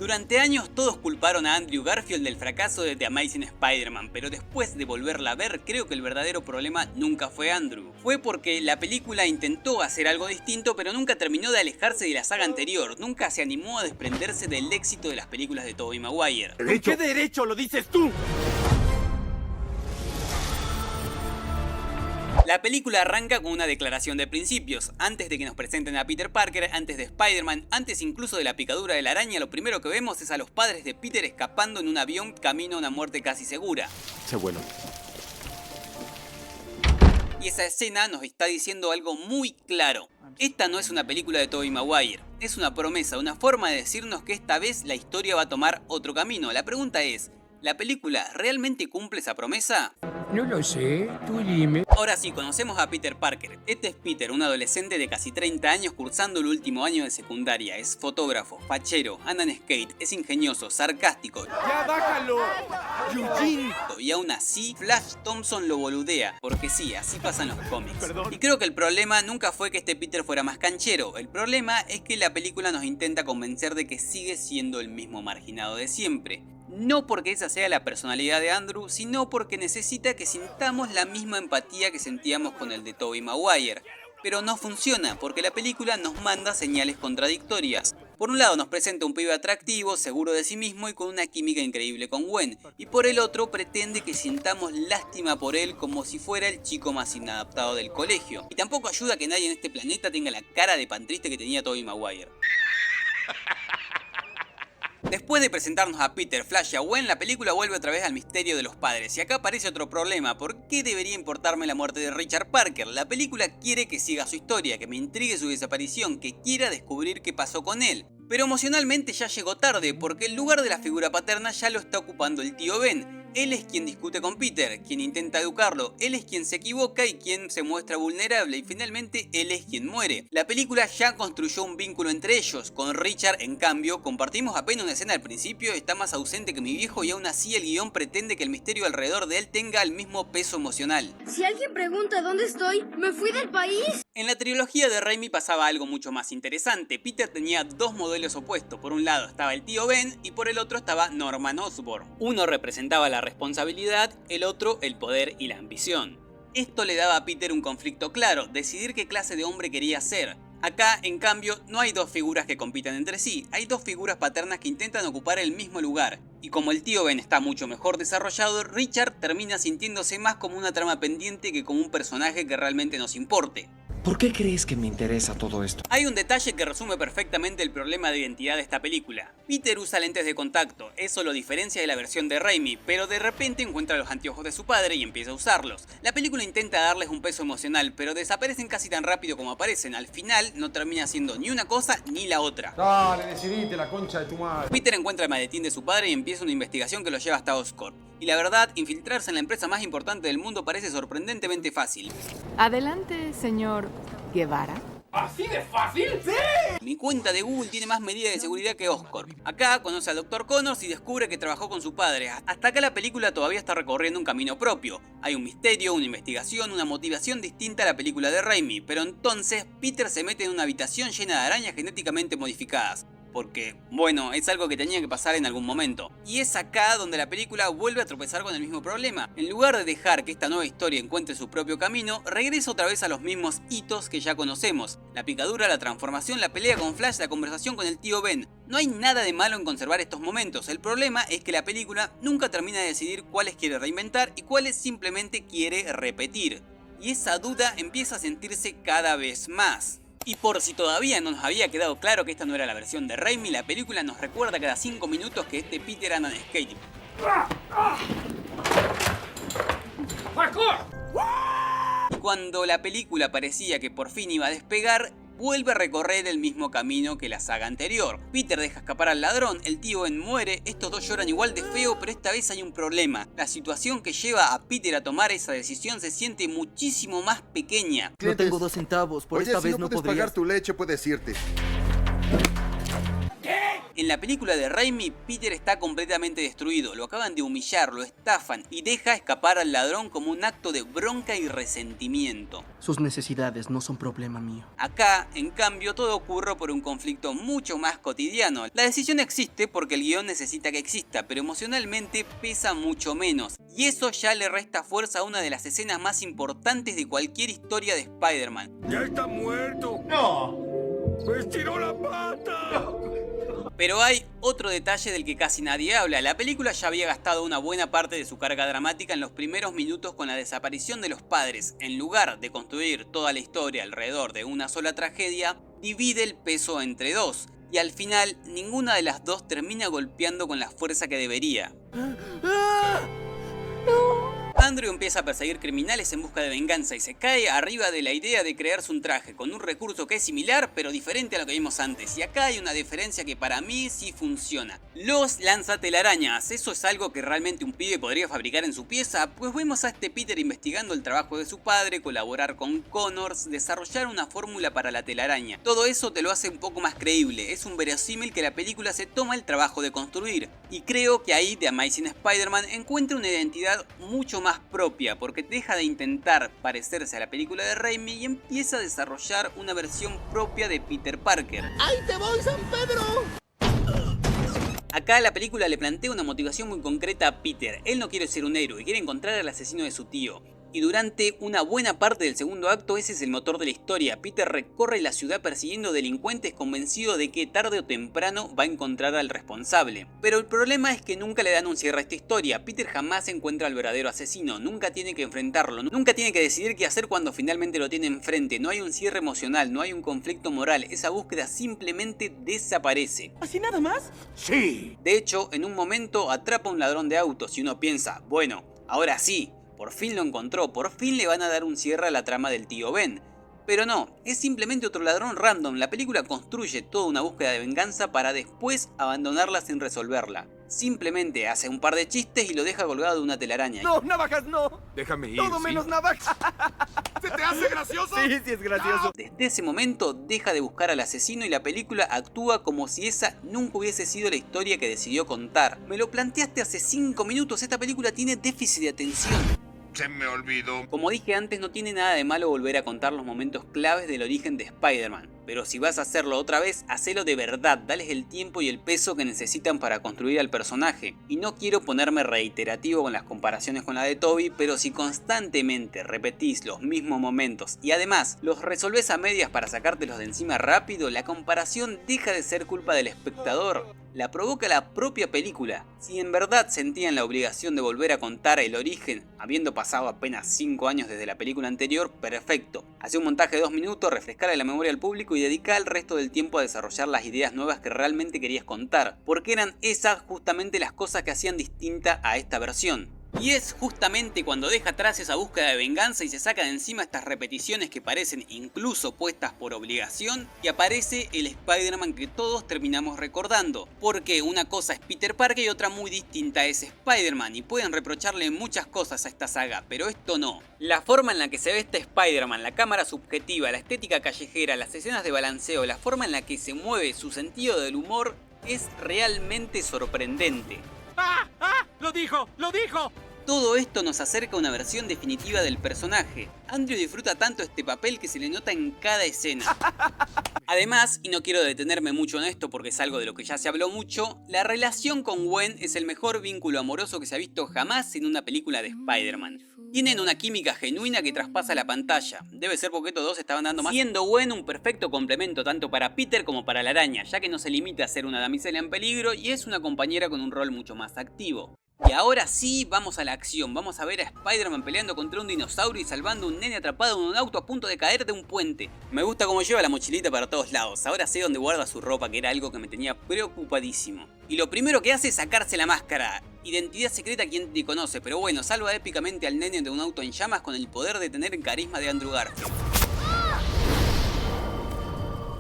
Durante años todos culparon a Andrew Garfield del fracaso de The Amazing Spider-Man, pero después de volverla a ver creo que el verdadero problema nunca fue Andrew. Fue porque la película intentó hacer algo distinto pero nunca terminó de alejarse de la saga anterior, nunca se animó a desprenderse del éxito de las películas de Tobey Maguire. ¿Con qué derecho lo dices tú? La película arranca con una declaración de principios. Antes de que nos presenten a Peter Parker, antes de Spider-Man, antes incluso de la picadura de la araña, lo primero que vemos es a los padres de Peter escapando en un avión camino a una muerte casi segura. Sé bueno. Y esa escena nos está diciendo algo muy claro. Esta no es una película de Tobey Maguire, es una promesa, una forma de decirnos que esta vez la historia va a tomar otro camino. La pregunta es, ¿la película realmente cumple esa promesa? No lo sé, tú dime. Ahora sí, conocemos a Peter Parker. Este es Peter, un adolescente de casi 30 años cursando el último año de secundaria. Es fotógrafo, fachero, anda en skate, es ingenioso, sarcástico. ¡Ya bájalo! ¡Eugene! Y aún así, Flash Thompson lo boludea, porque sí, así pasan los cómics. Perdón. Y creo que el problema nunca fue que este Peter fuera más canchero. El problema es que la película nos intenta convencer de que sigue siendo el mismo marginado de siempre. No porque esa sea la personalidad de Andrew, sino porque necesita que sintamos la misma empatía que sentíamos con el de Tobey Maguire. Pero no funciona, porque la película nos manda señales contradictorias. Por un lado nos presenta un pibe atractivo, seguro de sí mismo y con una química increíble con Gwen. Y por el otro pretende que sintamos lástima por él como si fuera el chico más inadaptado del colegio. Y tampoco ayuda que nadie en este planeta tenga la cara de pan triste que tenía Tobey Maguire. Después de presentarnos a Peter, Flash y a Gwen, la película vuelve otra vez al misterio de los padres. Y acá aparece otro problema. ¿Por qué debería importarme la muerte de Richard Parker? La película quiere que siga su historia, que me intrigue su desaparición, que quiera descubrir qué pasó con él. Pero emocionalmente ya llegó tarde, porque el lugar de la figura paterna ya lo está ocupando el tío Ben. Él es quien discute con Peter, quien intenta educarlo, él es quien se equivoca y quien se muestra vulnerable y finalmente él es quien muere. La película ya construyó un vínculo entre ellos, con Richard en cambio compartimos apenas una escena al principio, está más ausente que mi viejo y aún así el guión pretende que el misterio alrededor de él tenga el mismo peso emocional. Si alguien pregunta dónde estoy, ¿me fui del país? En la trilogía de Raimi pasaba algo mucho más interesante. Peter tenía dos modelos opuestos. Por un lado estaba el tío Ben y por el otro estaba Norman Osborn. Uno representaba la responsabilidad, el otro el poder y la ambición. Esto le daba a Peter un conflicto claro, decidir qué clase de hombre quería ser. Acá, en cambio, no hay dos figuras que compitan entre sí, hay dos figuras paternas que intentan ocupar el mismo lugar. Y como el tío Ben está mucho mejor desarrollado, Richard termina sintiéndose más como una trama pendiente que como un personaje que realmente nos importe. ¿Por qué crees que me interesa todo esto? Hay un detalle que resume perfectamente el problema de identidad de esta película. Peter usa lentes de contacto, eso lo diferencia de la versión de Raimi, pero de repente encuentra los anteojos de su padre y empieza a usarlos. La película intenta darles un peso emocional, pero desaparecen casi tan rápido como aparecen. Al final no termina siendo ni una cosa ni la otra. Dale, decidite la concha de tu madre. Peter encuentra el maletín de su padre y empieza una investigación que lo lleva hasta Oscorp. Y la verdad, infiltrarse en la empresa más importante del mundo parece sorprendentemente fácil. Adelante, señor Guevara. ¿Así de fácil? ¡Sí! Mi cuenta de Google tiene más medidas de seguridad que Oscorp. Acá conoce al Dr. Connors y descubre que trabajó con su padre. Hasta acá la película todavía está recorriendo un camino propio. Hay un misterio, una investigación, una motivación distinta a la película de Raimi. Pero entonces Peter se mete en una habitación llena de arañas genéticamente modificadas. Porque, bueno, es algo que tenía que pasar en algún momento. Y es acá donde la película vuelve a tropezar con el mismo problema. En lugar de dejar que esta nueva historia encuentre su propio camino, regresa otra vez a los mismos hitos que ya conocemos. La picadura, la transformación, la pelea con Flash, la conversación con el tío Ben. No hay nada de malo en conservar estos momentos. El problema es que la película nunca termina de decidir cuáles quiere reinventar y cuáles simplemente quiere repetir. Y esa duda empieza a sentirse cada vez más. Y por si todavía no nos había quedado claro que esta no era la versión de Raimi, la película nos recuerda cada 5 minutos que este Peter anda en skate. Y cuando la película parecía que por fin iba a despegar, vuelve a recorrer el mismo camino que la saga anterior. Peter deja escapar al ladrón, el tío Ben muere, estos dos lloran igual de feo, pero esta vez hay un problema. La situación que lleva a Peter a tomar esa decisión se siente muchísimo más pequeña. No tengo 2 centavos, por Oye, esta si vez no no puedes podrías. pagar tu leche, puedes irte. En la película de Raimi, Peter está completamente destruido, lo acaban de humillar, lo estafan y deja escapar al ladrón como un acto de bronca y resentimiento. Sus necesidades no son problema mío. Acá, en cambio, todo ocurre por un conflicto mucho más cotidiano. La decisión existe porque el guión necesita que exista, pero emocionalmente pesa mucho menos. Y eso ya le resta fuerza a una de las escenas más importantes de cualquier historia de Spider-Man. ¡Ya está muerto! No. ¡Estiró la pata! Pero hay otro detalle del que casi nadie habla. La película ya había gastado una buena parte de su carga dramática en los primeros minutos con la desaparición de los padres. En lugar de construir toda la historia alrededor de una sola tragedia, divide el peso entre dos. Y al final, ninguna de las dos termina golpeando con la fuerza que debería. Andrew empieza a perseguir criminales en busca de venganza y se cae arriba de la idea de crearse un traje con un recurso que es similar pero diferente a lo que vimos antes. Y acá hay una diferencia que para mí sí funciona. Los lanzatelarañas, ¿eso es algo que realmente un pibe podría fabricar en su pieza? Pues vemos a este Peter investigando el trabajo de su padre, colaborar con Connors, desarrollar una fórmula para la telaraña. Todo eso te lo hace un poco más creíble, es un verosímil que la película se toma el trabajo de construir. Y creo que ahí The Amazing Spider-Man encuentra una identidad mucho más propia, porque deja de intentar parecerse a la película de Raimi y empieza a desarrollar una versión propia de Peter Parker. ¡Ahí te voy, San Pedro! Acá la película le plantea una motivación muy concreta a Peter. Él no quiere ser un héroe, quiere encontrar al asesino de su tío. Y durante una buena parte del segundo acto ese es el motor de la historia. Peter recorre la ciudad persiguiendo delincuentes convencido de que tarde o temprano va a encontrar al responsable. Pero el problema es que nunca le dan un cierre a esta historia. Peter jamás encuentra al verdadero asesino, nunca tiene que enfrentarlo, nunca tiene que decidir qué hacer cuando finalmente lo tiene enfrente. No hay un cierre emocional, no hay un conflicto moral, esa búsqueda simplemente desaparece. ¿Así nada más? ¡Sí! De hecho, en un momento atrapa a un ladrón de autos y uno piensa, bueno, ahora sí. Por fin lo encontró, por fin le van a dar un cierre a la trama del tío Ben. Pero no, es simplemente otro ladrón random. La película construye toda una búsqueda de venganza para después abandonarla sin resolverla. Simplemente hace un par de chistes y lo deja colgado de una telaraña. No, navajas no. Déjame ir. Todo ¿sí? menos navajas. ¿Se te hace gracioso? Sí, sí es gracioso. Desde ese momento deja de buscar al asesino y la película actúa como si esa nunca hubiese sido la historia que decidió contar. Me lo planteaste hace 5 minutos, esta película tiene déficit de atención. Se me olvidó. Como dije antes, no tiene nada de malo volver a contar los momentos claves del origen de Spider-Man. Pero si vas a hacerlo otra vez, hacelo de verdad, dales el tiempo y el peso que necesitan para construir al personaje. Y no quiero ponerme reiterativo con las comparaciones con la de Tobey, pero si constantemente repetís los mismos momentos y además los resolvés a medias para sacártelos de encima rápido, la comparación deja de ser culpa del espectador. La provoca la propia película. Si en verdad sentían la obligación de volver a contar el origen, habiendo pasado apenas 5 años desde la película anterior, perfecto. Hacé un montaje de 2 minutos, refrescale la memoria al público y dedica el resto del tiempo a desarrollar las ideas nuevas que realmente querías contar, porque eran esas justamente las cosas que hacían distinta a esta versión. Y es justamente cuando deja atrás esa búsqueda de venganza y se saca de encima estas repeticiones que parecen incluso puestas por obligación, que aparece el Spider-Man que todos terminamos recordando. Porque una cosa es Peter Parker y otra muy distinta es Spider-Man, y pueden reprocharle muchas cosas a esta saga, pero esto no. La forma en la que se ve este Spider-Man, la cámara subjetiva, la estética callejera, las escenas de balanceo, la forma en la que se mueve, su sentido del humor, es realmente sorprendente. ¡Ah! ¡Ah! ¡Lo dijo! ¡Lo dijo! Todo esto nos acerca a una versión definitiva del personaje. Andrew disfruta tanto este papel que se le nota en cada escena. Además, y no quiero detenerme mucho en esto porque es algo de lo que ya se habló mucho, la relación con Gwen es el mejor vínculo amoroso que se ha visto jamás en una película de Spider-Man. Tienen una química genuina que traspasa la pantalla. Debe ser porque estos dos estaban dando más, siendo Gwen un perfecto complemento tanto para Peter como para la araña, ya que no se limita a ser una damisela en peligro y es una compañera con un rol mucho más activo. Y ahora sí, vamos a la acción. Vamos a ver a Spider-Man peleando contra un dinosaurio y salvando a un nene atrapado en un auto a punto de caer de un puente. Me gusta cómo lleva la mochilita para todos lados. Ahora sé dónde guarda su ropa, que era algo que me tenía preocupadísimo. Y lo primero que hace es sacarse la máscara. Identidad secreta quien te conoce, pero bueno, salva épicamente al nene de un auto en llamas con el poder de tener el carisma de Andrew Garfield.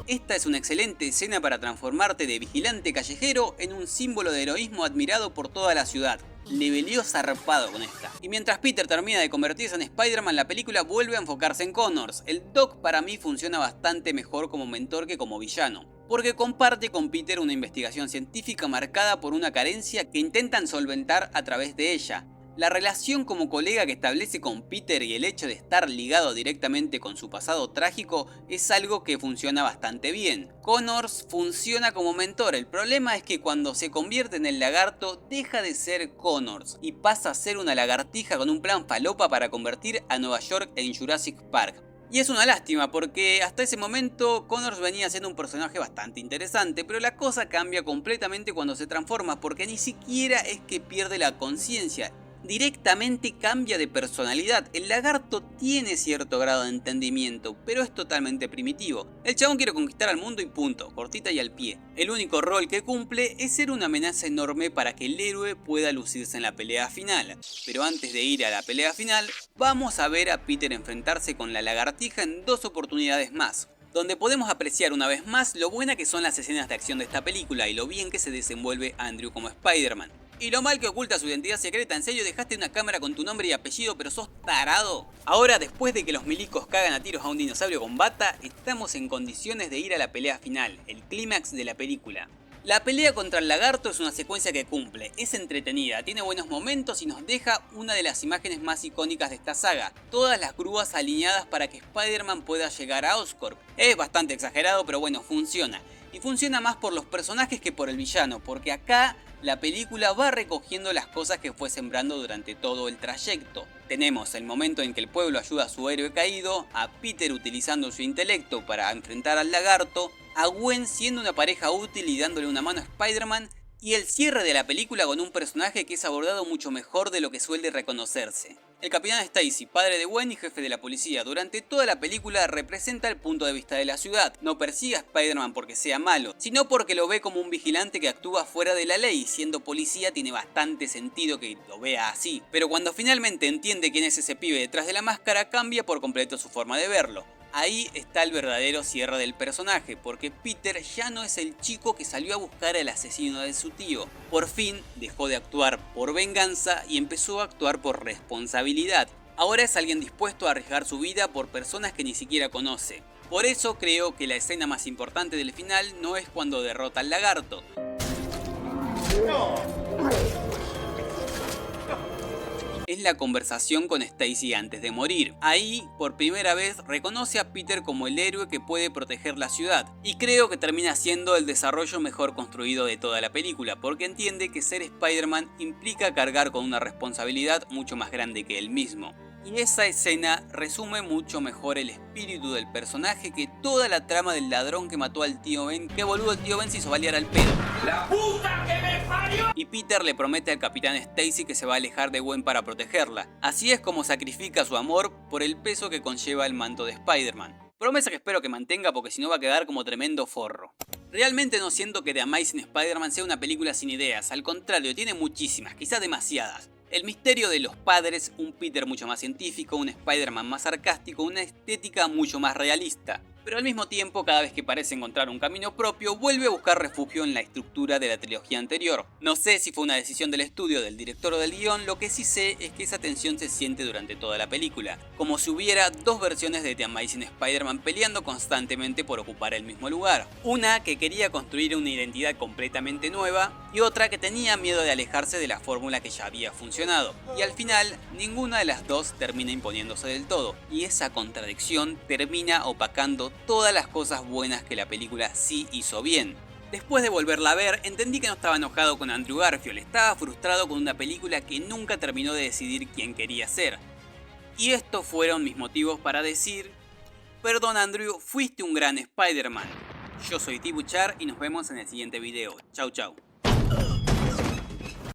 Esta es una excelente escena para transformarte de vigilante callejero en un símbolo de heroísmo admirado por toda la ciudad. Le peleó zarpado con esta. Y mientras Peter termina de convertirse en Spider-Man, la película vuelve a enfocarse en Connors. El Doc para mí funciona bastante mejor como mentor que como villano. porque comparte con Peter una investigación científica marcada por una carencia que intentan solventar a través de ella. La relación como colega que establece con Peter y el hecho de estar ligado directamente con su pasado trágico es algo que funciona bastante bien. Connors funciona como mentor, el problema es que cuando se convierte en el lagarto deja de ser Connors y pasa a ser una lagartija con un plan falopa para convertir a Nueva York en Jurassic Park. Y es una lástima porque hasta ese momento Connors venía siendo un personaje bastante interesante, pero la cosa cambia completamente cuando se transforma porque ni siquiera es que pierde la conciencia. Directamente cambia de personalidad. El lagarto tiene cierto grado de entendimiento, pero es totalmente primitivo. El chabón quiere conquistar al mundo y punto, cortita y al pie. El único rol que cumple es ser una amenaza enorme para que el héroe pueda lucirse en la pelea final. Pero antes de ir a la pelea final, vamos a ver a Peter enfrentarse con la lagartija en 2 oportunidades más, donde podemos apreciar una vez más lo buena que son las escenas de acción de esta película y lo bien que se desenvuelve Andrew como Spider-Man. Y lo mal que oculta su identidad secreta. ¿En serio dejaste una cámara con tu nombre y apellido pero sos tarado? Ahora, después de que los milicos cagan a tiros a un dinosaurio con bata, estamos en condiciones de ir a la pelea final, el clímax de la película. La pelea contra el lagarto es una secuencia que cumple, es entretenida, tiene buenos momentos y nos deja una de las imágenes más icónicas de esta saga. Todas las grúas alineadas para que Spider-Man pueda llegar a Oscorp. Es bastante exagerado, pero bueno, funciona. Y funciona más por los personajes que por el villano, porque acá la película va recogiendo las cosas que fue sembrando durante todo el trayecto. Tenemos el momento en que el pueblo ayuda a su héroe caído, a Peter utilizando su intelecto para enfrentar al lagarto, a Gwen siendo una pareja útil y dándole una mano a Spider-Man, y el cierre de la película con un personaje que es abordado mucho mejor de lo que suele reconocerse. El Capitán Stacy, padre de Gwen y jefe de la policía, durante toda la película representa el punto de vista de la ciudad. No persigue a Spider-Man porque sea malo, sino porque lo ve como un vigilante que actúa fuera de la ley. Siendo policía tiene bastante sentido que lo vea así. Pero cuando finalmente entiende quién es ese pibe detrás de la máscara, cambia por completo su forma de verlo. Ahí está el verdadero cierre del personaje, porque Peter ya no es el chico que salió a buscar al asesino de su tío. Por fin dejó de actuar por venganza y empezó a actuar por responsabilidad. Ahora es alguien dispuesto a arriesgar su vida por personas que ni siquiera conoce. Por eso creo que la escena más importante del final no es cuando derrota al lagarto. Es la conversación con Stacy antes de morir. Ahí, por primera vez, reconoce a Peter como el héroe que puede proteger la ciudad. Y creo que termina siendo el desarrollo mejor construido de toda la película, porque entiende que ser Spider-Man implica cargar con una responsabilidad mucho más grande que él mismo. Y esa escena resume mucho mejor el espíritu del personaje que toda la trama del ladrón que mató al tío Ben. Que boludo, el tío Ben se hizo balear al pedo. ¡La puta que me parió! Y Peter le promete al Capitán Stacy que se va a alejar de Gwen para protegerla. Así es como sacrifica su amor por el peso que conlleva el manto de Spider-Man. Promesa que espero que mantenga porque si no va a quedar como tremendo forro. Realmente no siento que The Amazing Spider-Man sea una película sin ideas, al contrario, tiene muchísimas, quizás demasiadas. El misterio de los padres, un Peter mucho más científico, un Spider-Man más sarcástico, una estética mucho más realista. Pero al mismo tiempo, cada vez que parece encontrar un camino propio, vuelve a buscar refugio en la estructura de la trilogía anterior. No sé si fue una decisión del estudio, del director o del guión, lo que sí sé es que esa tensión se siente durante toda la película, como si hubiera dos versiones de The Amazing Spider-Man peleando constantemente por ocupar el mismo lugar. Una que quería construir una identidad completamente nueva y otra que tenía miedo de alejarse de la fórmula que ya había funcionado. Y al final, ninguna de las dos termina imponiéndose del todo, y esa contradicción termina opacando todas las cosas buenas que la película sí hizo bien. Después de volverla a ver, entendí que no estaba enojado con Andrew Garfield, estaba frustrado con una película que nunca terminó de decidir quién quería ser. Y estos fueron mis motivos para decir: perdón Andrew, fuiste un gran Spider-Man. Yo soy Tibuchar y nos vemos en el siguiente video. Chau chau.